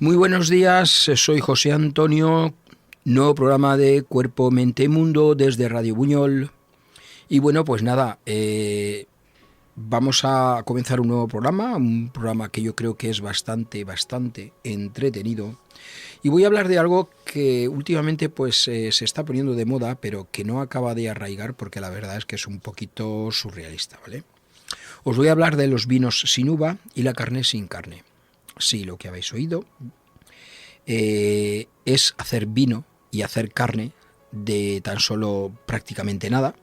Muy buenos días, soy José Antonio, nuevo programa de Cuerpo, Mente, Mundo desde Radio Buñol. Y bueno, pues nada, vamos a comenzar un programa que yo creo que es bastante entretenido. Y voy a hablar de algo que últimamente pues se está poniendo de moda, pero que no acaba de arraigar porque la verdad es que es un poquito surrealista, ¿vale? Os voy a hablar de los vinos sin uva y la carne sin carne. Sí, lo que habéis oído es hacer vino y hacer carne de tan solo prácticamente nada,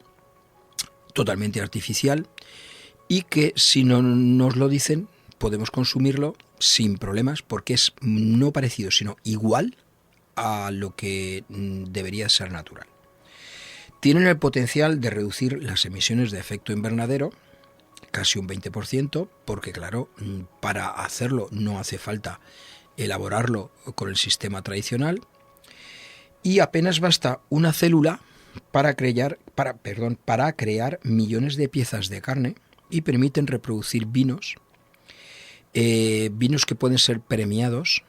totalmente artificial, y que si no nos lo dicen podemos consumirlo sin problemas porque es no parecido sino igual a lo que debería ser natural. Tienen el potencial de reducir las emisiones de efecto invernadero casi un 20%, porque claro, para hacerlo no hace falta elaborarlo con el sistema tradicional y apenas basta una célula para crear millones de piezas de carne y permiten reproducir vinos que pueden ser premiados,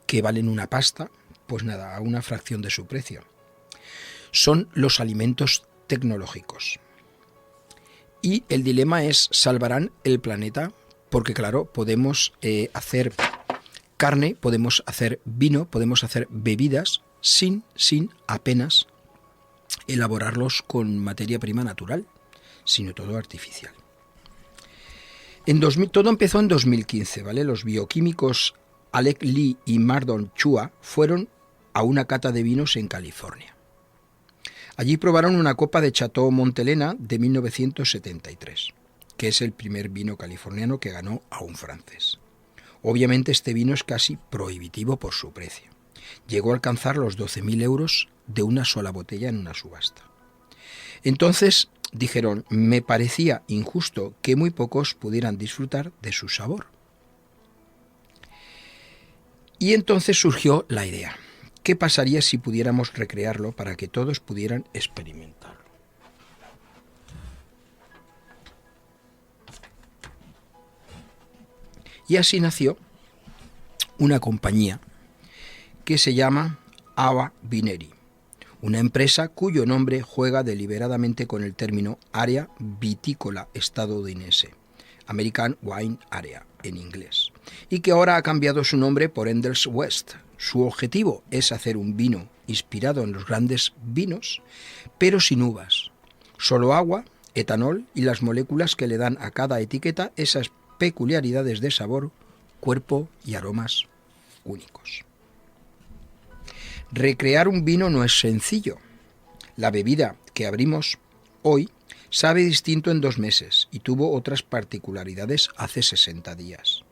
que valen una pasta, pues nada, a una fracción de su precio. Son los alimentos tecnológicos. Y el dilema es, ¿salvarán el planeta? Porque claro, podemos hacer carne, podemos hacer vino, podemos hacer bebidas sin apenas elaborarlos con materia prima natural, sino todo artificial. Todo empezó en 2015, ¿vale? Los bioquímicos Alec Lee y Mardon Chua fueron a una cata de vinos en California. Allí probaron una copa de Chateau Montelena de 1973, que es el primer vino californiano que ganó a un francés. Obviamente este vino es casi prohibitivo por su precio. Llegó a alcanzar los 12.000 euros de una sola botella en una subasta. Entonces dijeron, me parecía injusto que muy pocos pudieran disfrutar de su sabor. Y entonces surgió la idea. ¿Qué pasaría si pudiéramos recrearlo para que todos pudieran experimentarlo? Y así nació una compañía que se llama Ava Vineri, una empresa cuyo nombre juega deliberadamente con el término área vitícola estadounidense, American Wine Area en inglés, y que ahora ha cambiado su nombre por Endless West. Su objetivo es hacer un vino inspirado en los grandes vinos, pero sin uvas, solo agua, etanol y las moléculas que le dan a cada etiqueta esas peculiaridades de sabor, cuerpo y aromas únicos. Recrear un vino no es sencillo. La bebida que abrimos hoy sabe distinto en 2 meses y tuvo otras particularidades hace 60 días.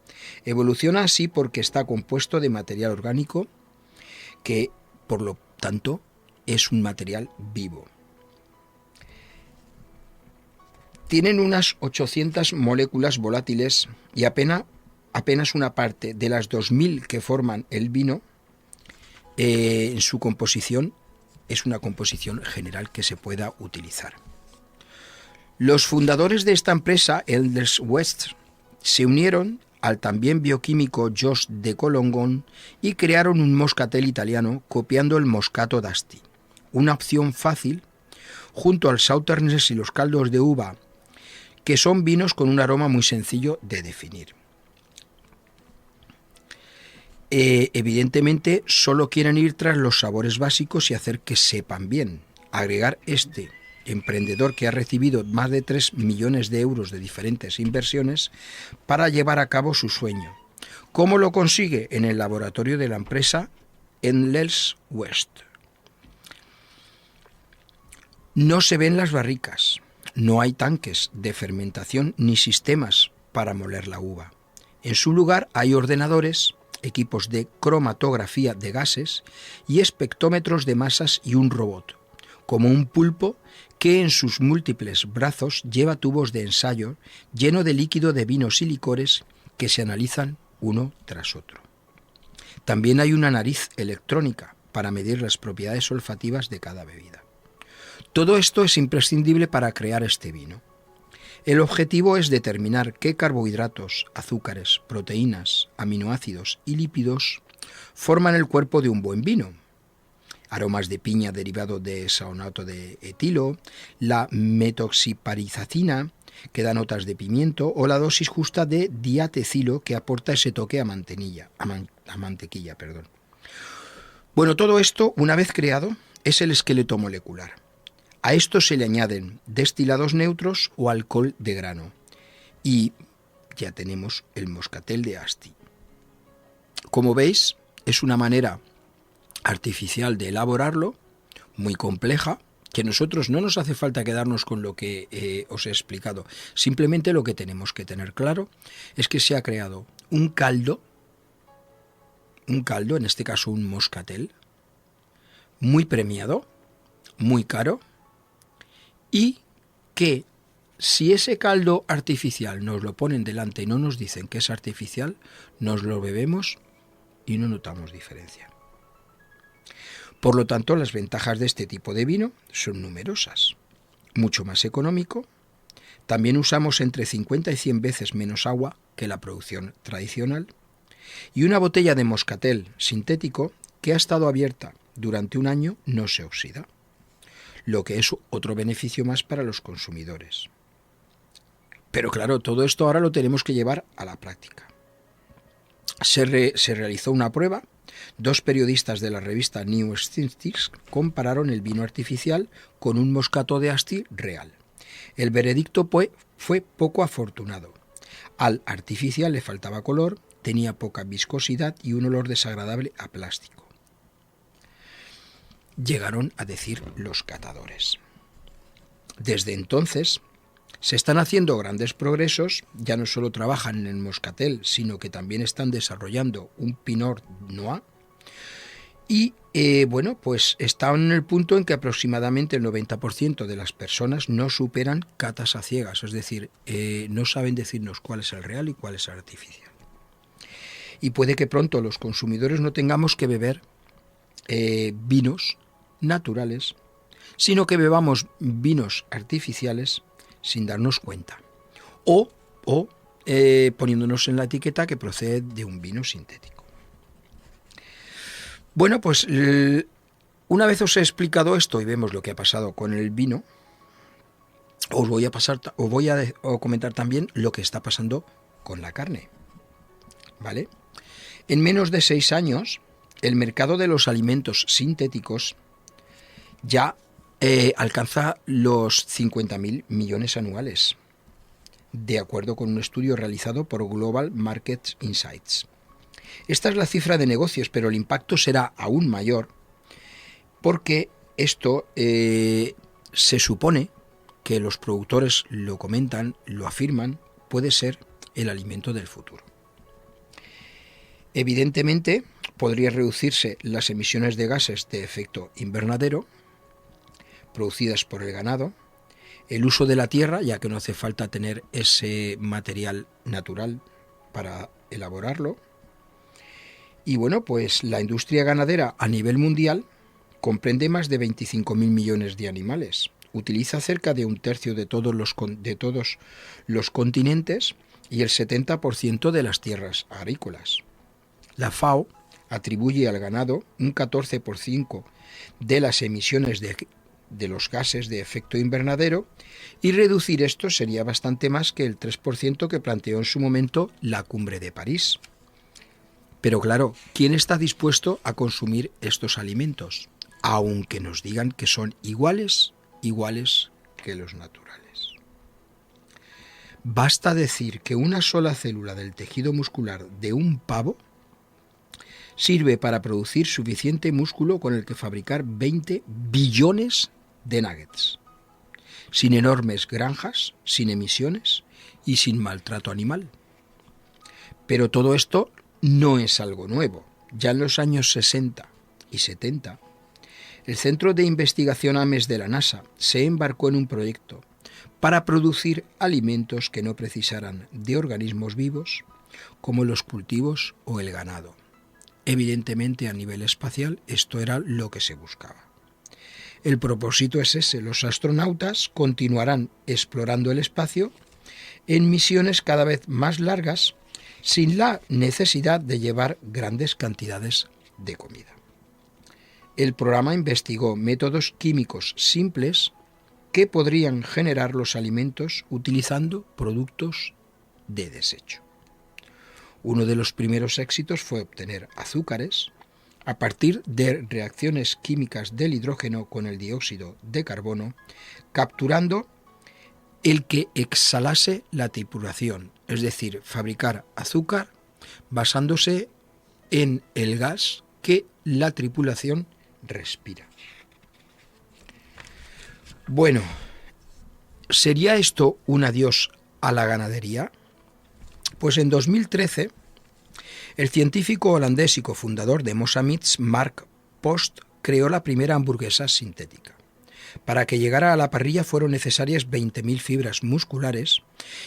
Evoluciona así porque está compuesto de material orgánico que, por lo tanto, es un material vivo. Tienen unas 800 moléculas volátiles y apenas una parte de las 2.000 que forman el vino en su composición es una composición general que se pueda utilizar. Los fundadores de esta empresa, Endless West, se unieron al también bioquímico Josh de Colongón y crearon un moscatel italiano copiando el Moscato d'Asti, una opción fácil junto al Sauternes y los caldos de uva, que son vinos con un aroma muy sencillo de definir. Evidentemente solo quieren ir tras los sabores básicos y hacer que sepan bien. Agregar este emprendedor que ha recibido más de 3 millones de euros de diferentes inversiones para llevar a cabo su sueño. ¿Cómo lo consigue? En el laboratorio de la empresa Endless West. No se ven las barricas, no hay tanques de fermentación ni sistemas para moler la uva. En su lugar hay ordenadores, equipos de cromatografía de gases y espectrómetros de masas y un robot, como un pulpo que en sus múltiples brazos lleva tubos de ensayo lleno de líquido de vinos y licores que se analizan uno tras otro. También hay una nariz electrónica para medir las propiedades olfativas de cada bebida. Todo esto es imprescindible para crear este vino. El objetivo es determinar qué carbohidratos, azúcares, proteínas, aminoácidos y lípidos forman el cuerpo de un buen vino. Aromas de piña derivado de saonato de etilo, la metoxiparizacina, que da notas de pimiento, o la dosis justa de diatecilo, que aporta ese toque a mantequilla. Bueno, todo esto, una vez creado, es el esqueleto molecular. A esto se le añaden destilados neutros o alcohol de grano. Y ya tenemos el moscatel de Asti. Como veis, es una manera artificial de elaborarlo, muy compleja, que nosotros no nos hace falta quedarnos con lo que os he explicado. Simplemente lo que tenemos que tener claro es que se ha creado un caldo, en este caso un moscatel, muy premiado, muy caro, y que si ese caldo artificial nos lo ponen delante y no nos dicen que es artificial, nos lo bebemos y no notamos diferencia. Por lo tanto, las ventajas de este tipo de vino son numerosas. Mucho más económico. También usamos entre 50 y 100 veces menos agua que la producción tradicional. Y una botella de moscatel sintético que ha estado abierta durante un año no se oxida, lo que es otro beneficio más para los consumidores. Pero claro, todo esto ahora lo tenemos que llevar a la práctica. Se realizó una prueba. 2 periodistas de la revista New Statistics compararon el vino artificial con un moscato de Asti real. El veredicto fue poco afortunado. Al artificial le faltaba color, tenía poca viscosidad y un olor desagradable a plástico. Llegaron a decir los catadores. Desde entonces se están haciendo grandes progresos, ya no solo trabajan en el moscatel, sino que también están desarrollando un Pinot Noir. Y pues están en el punto en que aproximadamente el 90% de las personas no superan catas a ciegas, es decir, no saben decirnos cuál es el real y cuál es el artificial. Y puede que pronto los consumidores no tengamos que beber vinos naturales, sino que bebamos vinos artificiales sin darnos cuenta, o poniéndonos en la etiqueta que procede de un vino sintético. Bueno, pues una vez os he explicado esto y vemos lo que ha pasado con el vino, os voy a comentar también lo que está pasando con la carne, ¿vale? En menos de 6 años, el mercado de los alimentos sintéticos ya alcanza los 50.000 millones anuales, de acuerdo con un estudio realizado por Global Market Insights. Esta es la cifra de negocios, pero el impacto será aún mayor porque esto se supone que los productores lo comentan, lo afirman, puede ser el alimento del futuro. Evidentemente, podría reducirse las emisiones de gases de efecto invernadero producidas por el ganado, el uso de la tierra, ya que no hace falta tener ese material natural para elaborarlo. Y bueno, pues la industria ganadera a nivel mundial comprende más de 25.000 millones de animales. Utiliza cerca de 1/3 de todos los continentes y el 70% de las tierras agrícolas. La FAO atribuye al ganado un 14% de las emisiones de los gases de efecto invernadero, y reducir esto sería bastante más que el 3% que planteó en su momento la Cumbre de París. Pero claro, ¿quién está dispuesto a consumir estos alimentos? Aunque nos digan que son iguales que los naturales. Basta decir que una sola célula del tejido muscular de un pavo sirve para producir suficiente músculo con el que fabricar 20 billones de nuggets, sin enormes granjas, sin emisiones y sin maltrato animal. Pero todo esto no es algo nuevo. Ya en los años 60 y 70, el Centro de Investigación Ames de la NASA se embarcó en un proyecto para producir alimentos que no precisaran de organismos vivos, como los cultivos o el ganado. Evidentemente, a nivel espacial, esto era lo que se buscaba. El propósito es ese: los astronautas continuarán explorando el espacio en misiones cada vez más largas sin la necesidad de llevar grandes cantidades de comida. El programa investigó métodos químicos simples que podrían generar los alimentos utilizando productos de desecho. Uno de los primeros éxitos fue obtener azúcares a partir de reacciones químicas del hidrógeno con el dióxido de carbono, capturando el que exhalase la tripulación, es decir, fabricar azúcar basándose en el gas que la tripulación respira. Bueno, ¿sería esto un adiós a la ganadería? Pues en 2013, el científico holandés y cofundador de Mosa Meats, Mark Post, creó la primera hamburguesa sintética. Para que llegara a la parrilla fueron necesarias 20.000 fibras musculares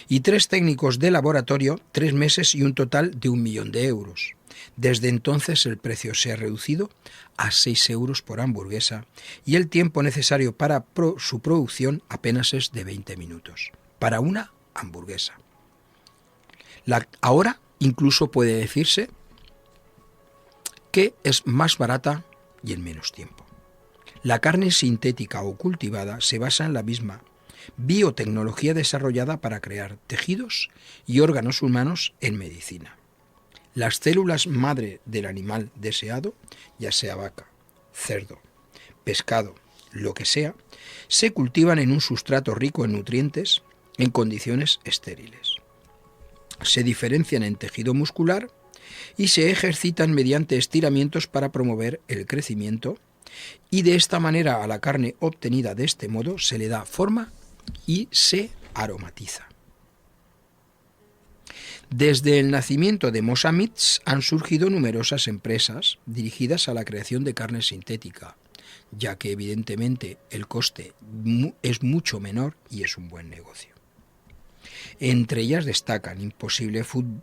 y 3 técnicos de laboratorio, 3 meses y un total de 1 millón de euros. Desde entonces el precio se ha reducido a 6 euros por hamburguesa y el tiempo necesario para su producción apenas es de 20 minutos. Para una hamburguesa. Ahora incluso puede decirse que es más barata y en menos tiempo. La carne sintética o cultivada se basa en la misma biotecnología desarrollada para crear tejidos y órganos humanos en medicina. Las células madre del animal deseado, ya sea vaca, cerdo, pescado, lo que sea, se cultivan en un sustrato rico en nutrientes en condiciones estériles. Se diferencian en tejido muscular y se ejercitan mediante estiramientos para promover el crecimiento, y de esta manera a la carne obtenida de este modo se le da forma y se aromatiza. Desde el nacimiento de Mosa Meats han surgido numerosas empresas dirigidas a la creación de carne sintética, ya que evidentemente el coste es mucho menor y es un buen negocio. Entre ellas destacan Impossible Food,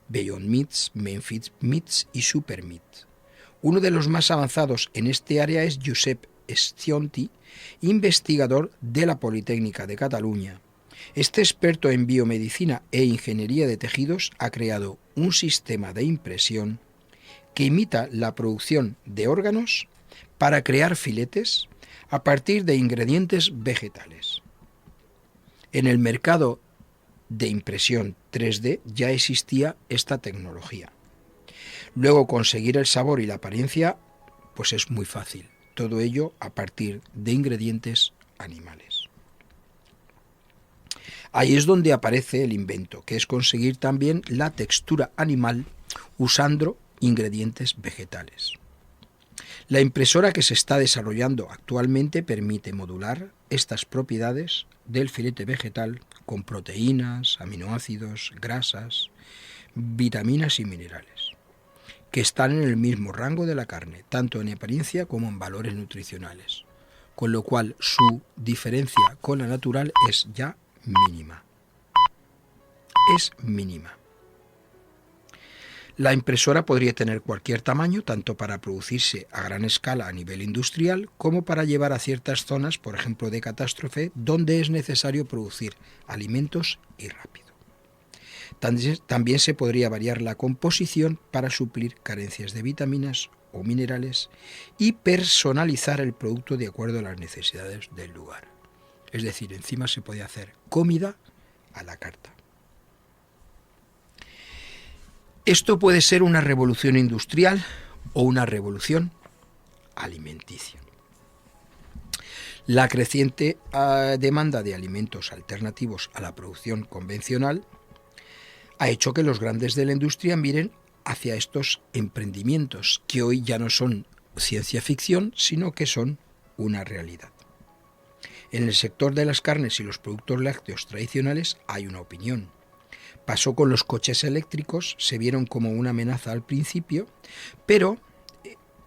Beyond Meats, Memphis Meats y Super Meat. Uno de los más avanzados en este área es Josep Scionti, investigador de la Politécnica de Cataluña. Este experto en biomedicina e ingeniería de tejidos ha creado un sistema de impresión que imita la producción de órganos para crear filetes a partir de ingredientes vegetales. En el mercado de impresión 3D ya existía esta tecnología. Luego conseguir el sabor y la apariencia pues es muy fácil. Todo ello a partir de ingredientes animales. Ahí es donde aparece el invento, que es conseguir también la textura animal usando ingredientes vegetales. La impresora que se está desarrollando actualmente permite modular estas propiedades del filete vegetal con proteínas, aminoácidos, grasas, vitaminas y minerales, que están en el mismo rango de la carne, tanto en apariencia como en valores nutricionales, con lo cual su diferencia con la natural es ya mínima. Es mínima. La impresora podría tener cualquier tamaño, tanto para producirse a gran escala a nivel industrial, como para llevar a ciertas zonas, por ejemplo de catástrofe, donde es necesario producir alimentos y rápido. También se podría variar la composición para suplir carencias de vitaminas o minerales y personalizar el producto de acuerdo a las necesidades del lugar. Es decir, encima se puede hacer comida a la carta. Esto puede ser una revolución industrial o una revolución alimenticia. La creciente demanda de alimentos alternativos a la producción convencional ha hecho que los grandes de la industria miren hacia estos emprendimientos, que hoy ya no son ciencia ficción, sino que son una realidad. En el sector de las carnes y los productos lácteos tradicionales hay una opinión. Pasó con los coches eléctricos, se vieron como una amenaza al principio, pero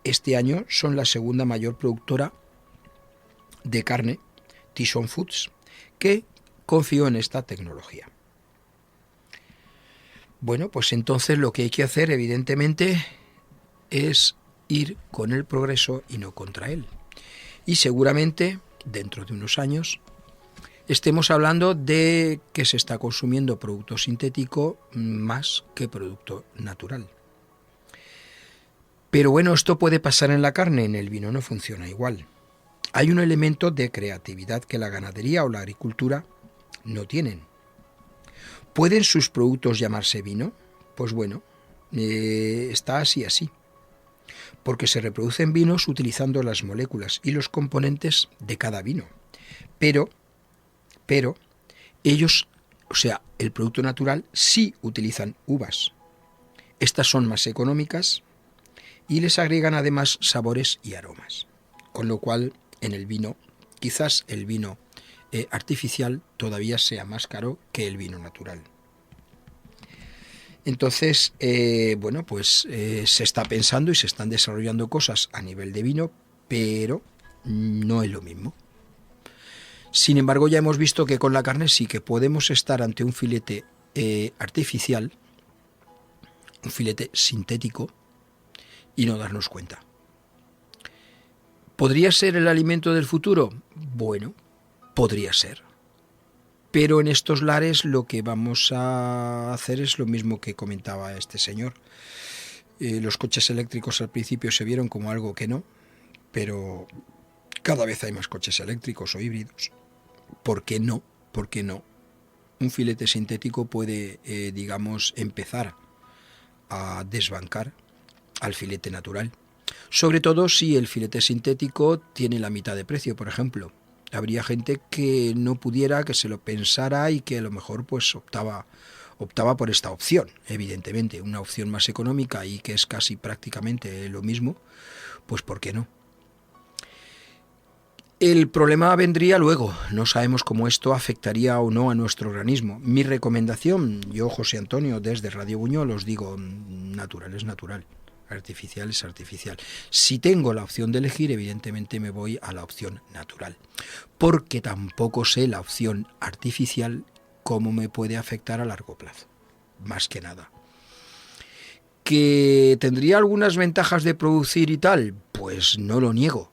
este año son la segunda mayor productora de carne, Tyson Foods, que confió en esta tecnología. Bueno, pues entonces lo que hay que hacer, evidentemente, es ir con el progreso y no contra él. Y seguramente, dentro de unos años, estemos hablando de que se está consumiendo producto sintético más que producto natural. Pero bueno, esto puede pasar en la carne, en el vino no funciona igual. Hay un elemento de creatividad que la ganadería o la agricultura no tienen. ¿Pueden sus productos llamarse vino? Pues bueno, está así. Porque se reproducen vinos utilizando las moléculas y los componentes de cada vino. Pero ellos, o sea, el producto natural, sí utilizan uvas. Estas son más económicas y les agregan además sabores y aromas. Con lo cual, en el vino, quizás el vino artificial todavía sea más caro que el vino natural. Entonces, se está pensando y se están desarrollando cosas a nivel de vino, pero no es lo mismo. Sin embargo, ya hemos visto que con la carne sí que podemos estar ante un filete artificial, un filete sintético, y no darnos cuenta. ¿Podría ser el alimento del futuro? Bueno, podría ser. Pero en estos lares lo que vamos a hacer es lo mismo que comentaba este señor. Los coches eléctricos al principio se vieron como algo que no, pero cada vez hay más coches eléctricos o híbridos. ¿Por qué no? ¿Por qué no? Un filete sintético puede, empezar a desbancar al filete natural. Sobre todo si el filete sintético tiene la mitad de precio, por ejemplo. Habría gente que no pudiera, que se lo pensara y que a lo mejor pues optaba por esta opción, evidentemente, una opción más económica y que es casi prácticamente lo mismo, pues ¿por qué no? El problema vendría luego, no sabemos cómo esto afectaría o no a nuestro organismo. Mi recomendación, yo José Antonio desde Radio Buñol os digo, natural es natural. Artificial es artificial. Si tengo la opción de elegir, evidentemente me voy a la opción natural. Porque tampoco sé la opción artificial cómo me puede afectar a largo plazo. Más que nada. ¿Que tendría algunas ventajas de producir y tal? Pues no lo niego.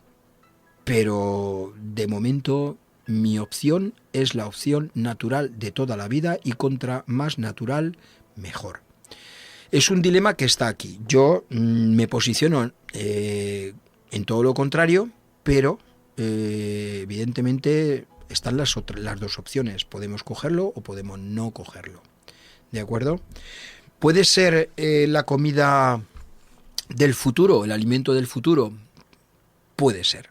Pero de momento mi opción es la opción natural de toda la vida y contra más natural, mejor. Es un dilema que está aquí. Yo me posiciono en todo lo contrario, pero evidentemente están las dos opciones. Podemos cogerlo o podemos no cogerlo. ¿De acuerdo? ¿Puede ser la comida del futuro, el alimento del futuro? Puede ser.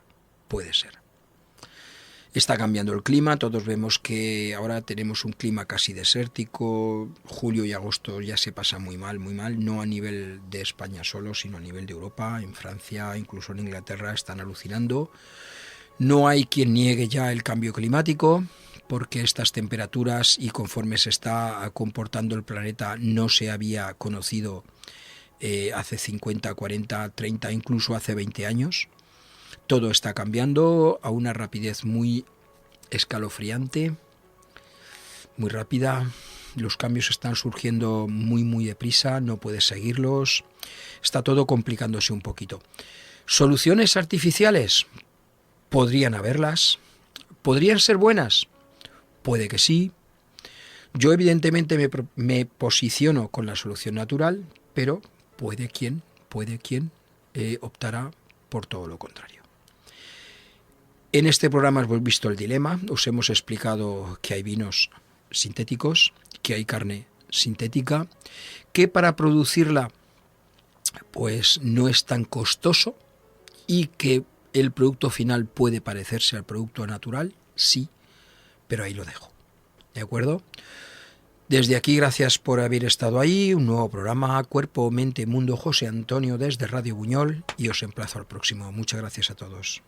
Está cambiando el clima, todos vemos que ahora tenemos un clima casi desértico, julio y agosto ya se pasa muy mal, no a nivel de España solo, sino a nivel de Europa, en Francia, incluso en Inglaterra están alucinando. No hay quien niegue ya el cambio climático, porque estas temperaturas y conforme se está comportando el planeta no se había conocido hace 50, 40, 30, incluso hace 20 años. Todo está cambiando a una rapidez muy escalofriante, muy rápida. Los cambios están surgiendo muy deprisa, no puedes seguirlos. Está todo complicándose un poquito. ¿Soluciones artificiales? Podrían haberlas. ¿Podrían ser buenas? Puede que sí. Yo evidentemente me posiciono con la solución natural, pero puede quien optará por todo lo contrario. En este programa hemos visto el dilema, os hemos explicado que hay vinos sintéticos, que hay carne sintética, que para producirla pues no es tan costoso y que el producto final puede parecerse al producto natural, sí, pero ahí lo dejo. ¿De acuerdo? Desde aquí, gracias por haber estado ahí. Un nuevo programa, Cuerpo, Mente, Mundo, José Antonio desde Radio Buñol, y os emplazo al próximo. Muchas gracias a todos.